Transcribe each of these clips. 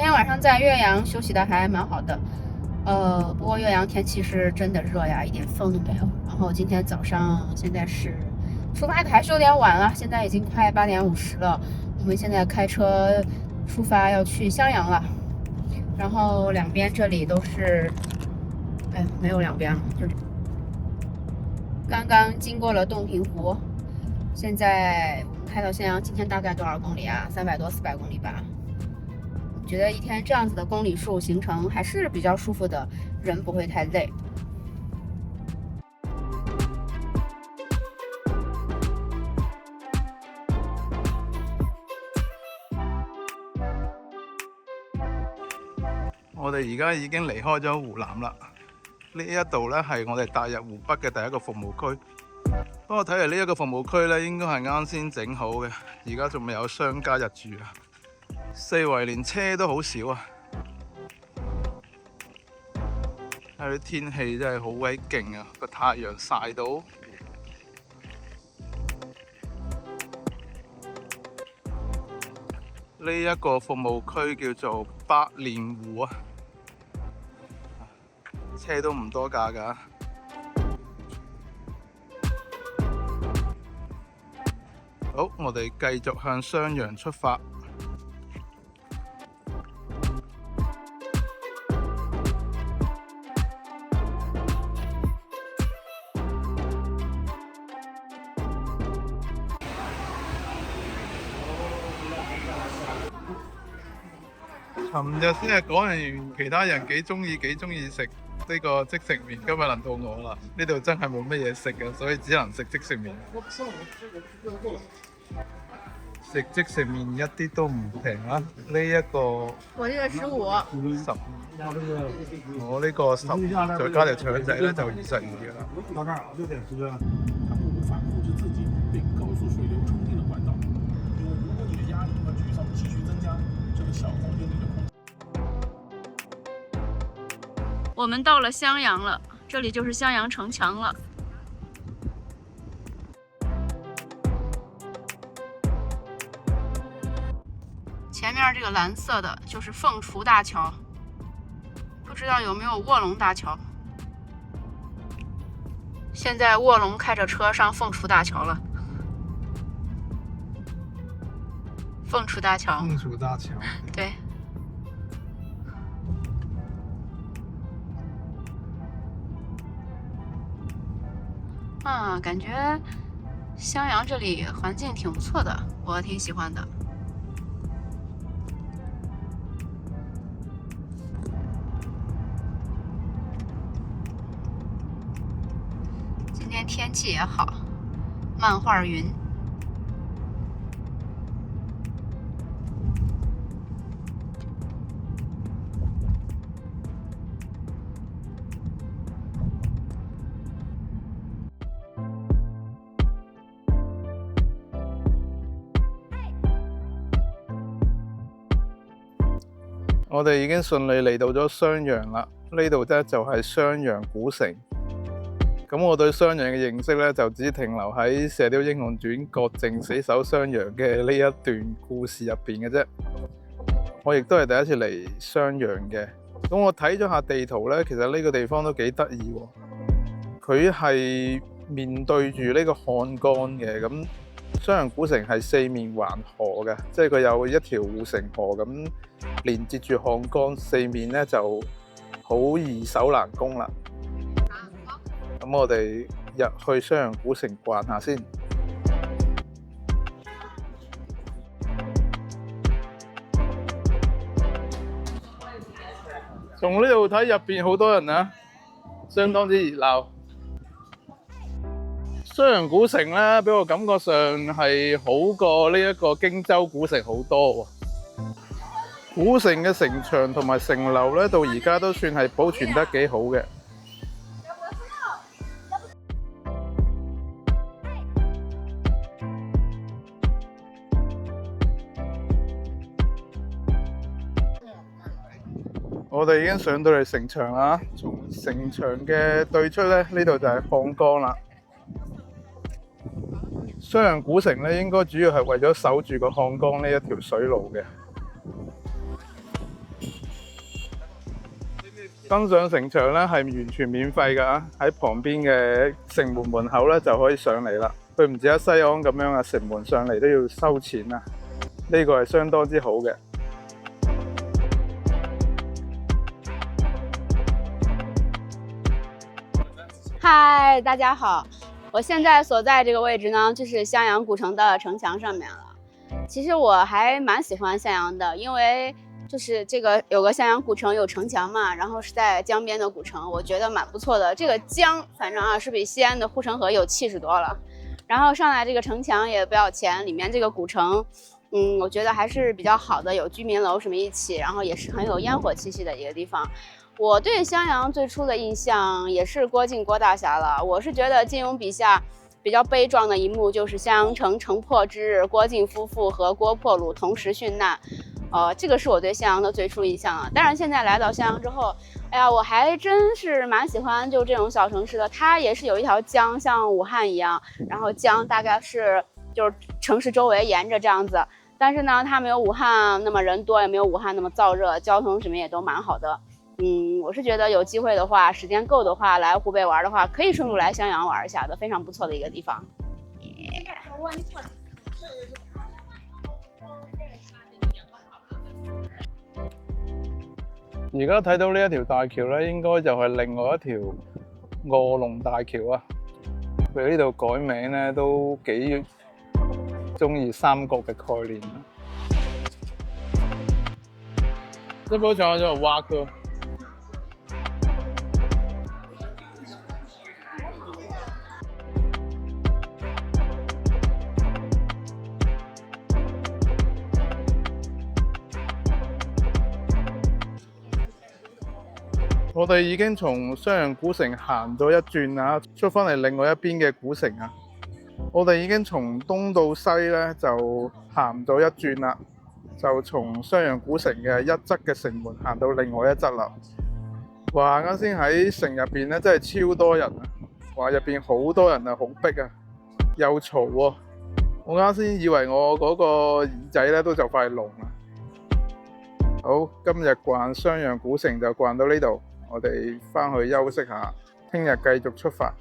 天晚上在岳阳休息的还蛮好的，不过岳阳天气是真的热呀，一点风都没有。然后今天早上现在是出发的还是有点晚了，现在已经快8点50了。我们现在开车出发要去襄阳了，然后两边这里都是，没有两边了，就刚刚经过了洞庭湖。现在我们开到襄阳，今天大概多少公里啊？300多400公里吧。觉得一天这样子的公里数行程还是比较舒服的，人不会太累。我哋而家已經離開咗湖南啦，呢一度咧係我哋踏入湖北嘅第一個服務區。不過睇嚟呢一個服務區咧應該係啱先整好嘅，而家仲未有商家入住啊，四圍連車都好少啊。睇啲天氣真係好鬼勁啊，個太陽曬到。呢一個服務區叫做百蓮湖啊，車都唔多架㗎。好，我哋繼續向襄陽出發。尋日先係講完其他人幾中意食呢個即食麵，今日輪到我啦。呢度真係冇乜嘢食嘅，所以只能食即食麵。食即食麵一啲都唔平啊！呢一個我呢個15，我呢個10，再加條腸仔咧就22嘅啦。到這兒啊，6點10分，它不无法控制自己对高速水流充电的管道，因为如果你的压力和沮丧继续增加，这个小空间里的空。我们到了襄阳了，这里就是襄阳城墙了。前面这个蓝色的就是凤雏大桥，不知道有没有卧龙大桥。现在卧龙开着车上凤雏大桥了。凤雏大桥，凤雏大橋，对。感觉襄阳这里环境挺不错的，我挺喜欢的。今天天气也好，漫画云。我哋已經順利嚟到咗襄陽啦，呢度咧就係襄陽古城。咁我對襄陽嘅認識咧就只停留喺《射雕英雄傳》郭靖死守襄陽嘅呢一段故事入邊嘅啫。我亦都係第一次嚟襄陽嘅。咁我睇咗下地圖咧，其實呢個地方都幾得意喎。佢係面對住呢個漢江嘅，咁襄陽古城係四面環河嘅，即係佢有一條護城河咁連接住漢江，四面咧就好易守難攻啦。咁我哋入去襄陽古城逛下先。從呢度睇入邊好多人啊，相當之熱鬧。襄陽古城咧，俾我感覺上係好過呢一個荊州古城好多喎。古城嘅城牆同埋城樓咧，到而家都算係保存得幾好嘅。我哋已經上到嚟城牆啦，從城牆嘅對出咧，呢度就係漢江啦。襄陽古城咧，應該主要係為咗守住個漢江呢一條水路嘅。登上城牆咧係完全免費㗎，喺旁邊嘅城門門口咧就可以上嚟啦。佢唔似喺西安咁樣啊，城門上嚟都要收錢啊。呢個係相當之好嘅。嗨，大家好，我现在所在这个位置呢，就是襄阳古城的城墙上面了。其实我还蛮喜欢襄阳的，因为就是这个有个襄阳古城有城墙嘛，然后是在江边的古城，我觉得蛮不错的。这个江反正啊是比西安的护城河有气势多了。然后上来这个城墙也不要钱，里面这个古城，我觉得还是比较好的，有居民楼什么一起，然后也是很有烟火气息的一个地方。我对襄阳最初的印象也是郭靖郭大侠了。我是觉得金庸笔下比较悲壮的一幕就是襄阳城城破之日，郭靖夫妇和郭破虏同时殉难。这个是我对襄阳的最初印象了。当然现在来到襄阳之后，哎呀，我还真是蛮喜欢就这种小城市的。它也是有一条江，像武汉一样，然后江大概是就是城市周围沿着这样子。但是呢，它没有武汉那么人多，也没有武汉那么燥热，交通什么也都蛮好的。我是觉得有机会的话，时间够的话，来湖北玩的话，可以顺路来襄阳玩一下的，非常不错的一个地方。而家睇到呢一條大橋咧，應該就係另外一條臥龍大橋啊。佢呢度改名咧都幾中意三國嘅概念啊。這波船叫蛙哥。我哋已經從襄陽古城行咗一轉啦，出返嚟另外一邊嘅古城啊。我哋已經從東到西咧就行咗一轉啦，就從襄陽古城嘅一側嘅城門行到另外一側啦。哇！啱先喺城入邊咧真係超多人啊！哇！入邊好多人啊，好逼啊，又嘈喎。我啱先以為我嗰個耳仔咧都就快聾啦。好，今日逛襄陽古城就逛到呢度。我哋返去休息下，聽日繼續出發。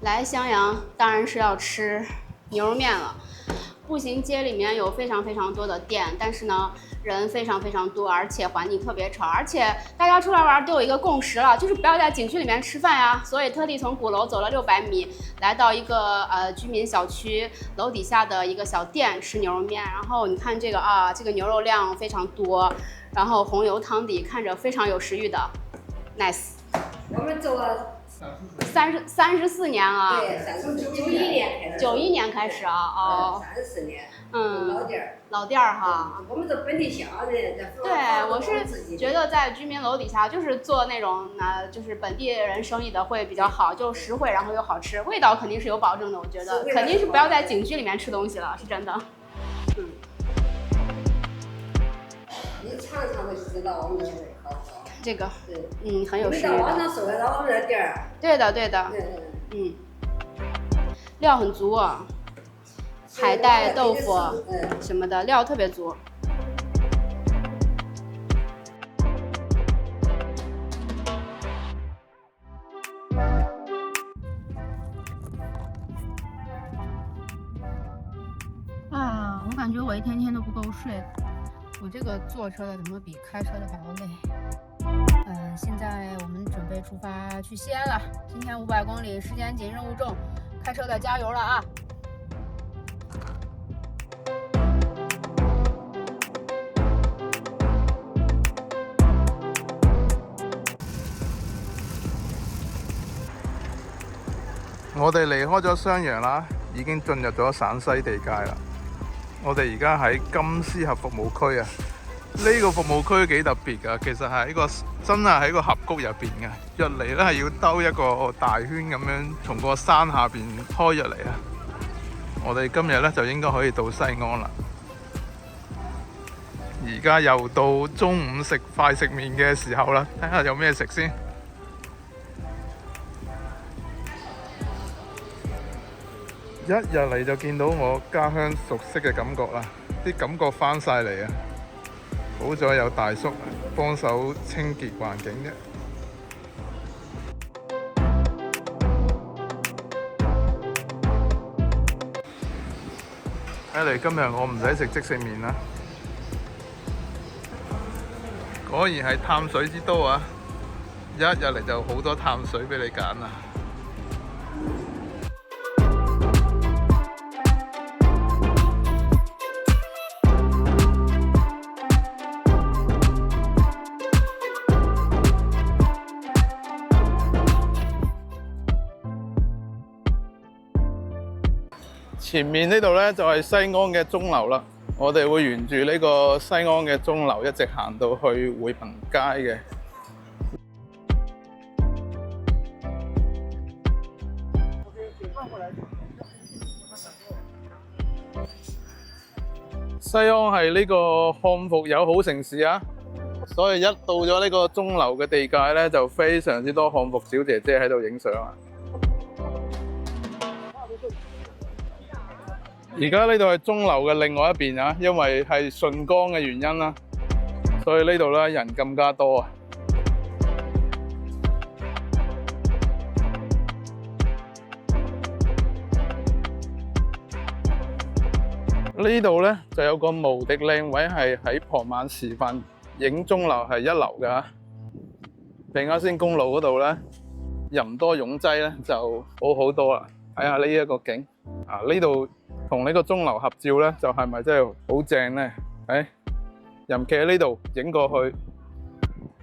来襄阳当然是要吃牛肉面了。步行街里面有非常非常多的店，但是呢人非常非常多，而且环境特别吵，而且大家出来玩都有一个共识了，就是不要在景区里面吃饭呀。所以特地从鼓楼走了600米，来到一个居民小区楼底下的一个小店吃牛肉面。然后你看这个啊，这个牛肉量非常多，然后红油汤底，看着非常有食欲的 ，nice。我们走了34年啊。对，91年开始。91年开始啊，哦。34年。老店儿。老店儿哈。我们是本地乡人，对，我是觉得在居民楼底下就是做那种就是本地人生意的会比较好，就实惠，然后又好吃，味道肯定是有保证的。我觉得肯定是不要在景区里面吃东西了，是真的。你尝尝就知道我们的味好。这个，很有食欲的。你到网上搜得到我们的店儿。对的，对的。料很足啊，海带、豆腐什么的，料特别足。啊，我感觉我一天天都不够睡。我这个坐车的怎么比开车的还要累？现在我们准备出发去西安了。今天500公里，时间紧，任务重，开车的加油了啊！我哋離開咗襄陽啦，已經進入咗陝西地界啦。我哋而家喺金絲峽服務區啊。呢個服務區幾特別㗎，其實係真係喺個峽谷入邊嘅，入嚟咧係要兜一個大圈咁樣，從個山下邊開入嚟啊！我哋今日咧就應該可以到西安啦。而家又到中午食快食麵嘅時候啦，睇下有咩食先。一入嚟就見到我家鄉熟悉嘅感覺啦，啲感覺翻晒嚟啊！好在有大叔幫手清潔環境啫。睇嚟今日我唔使食即食麵啦，果然係淡水之都啊！一入嚟就好多淡水俾你揀啊！前面呢度呢，就係西安嘅鐘樓啦，我哋會沿住呢個西安嘅鐘樓一直行到去匯民街嘅。西安係呢個漢服友好城市啊，所以一到咗呢個鐘樓嘅地界呢，就非常之多漢服小姐姐喺度影相啊。而家呢度係鐘樓嘅另外一邊啊，因為係順江嘅原因啦，所以呢度咧人更加多啊。呢度咧就有個無敵靚位，係喺傍晚時分影鐘樓係一流㗎。平亞仙公路嗰度咧人多擁擠咧就好好多啦。睇下呢一個景啊，呢度同呢個鐘樓合照咧，就係咪真係好正咧？人企喺呢度影過去，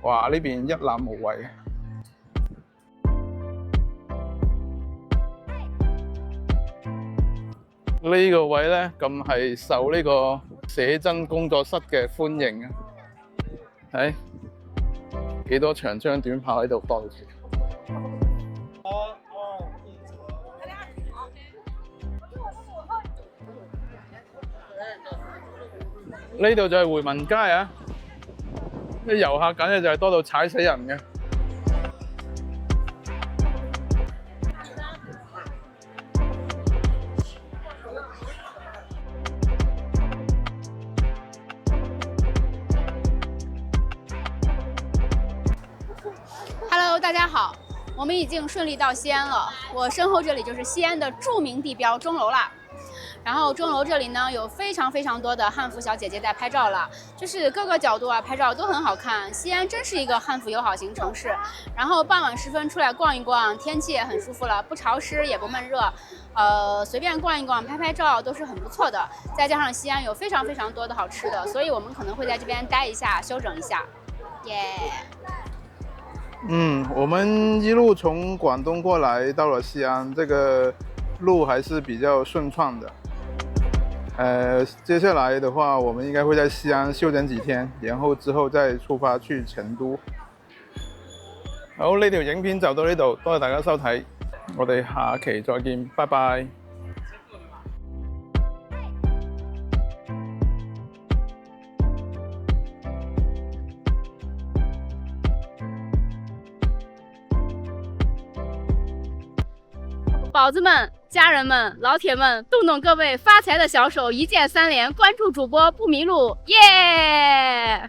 哇！呢邊一覽無遺。呢個位咧咁係受呢個寫真工作室嘅歡迎啊！幾多長槍短炮喺度到處。呢度就係匯民街啊！啲遊客簡直就係多到踩死人嘅。Hello， 大家好，我们已经顺利到西安了。我身后这里就是西安的著名地标钟楼啦。然后钟楼这里呢有非常多的汉服小姐姐在拍照了，就是各个角度啊拍照都很好看。西安真是一个汉服友好型城市。然后傍晚时分出来逛一逛，天气也很舒服了，不潮湿也不闷热，随便逛一逛拍拍照都是很不错的。再加上西安有非常多的好吃的，所以我们可能会在这边待一下，休整一下。耶！我们一路从广东过来到了西安，这个路还是比较顺畅的。接下來的話，我們應該會在西安休整幾天，然後之後再出發去成都。好，呢條影片就到呢度，多謝大家收睇，我哋下期再見，拜拜。宝子们、家人们、老铁们，动动各位发财的小手，一键3连，关注主播不迷路，耶！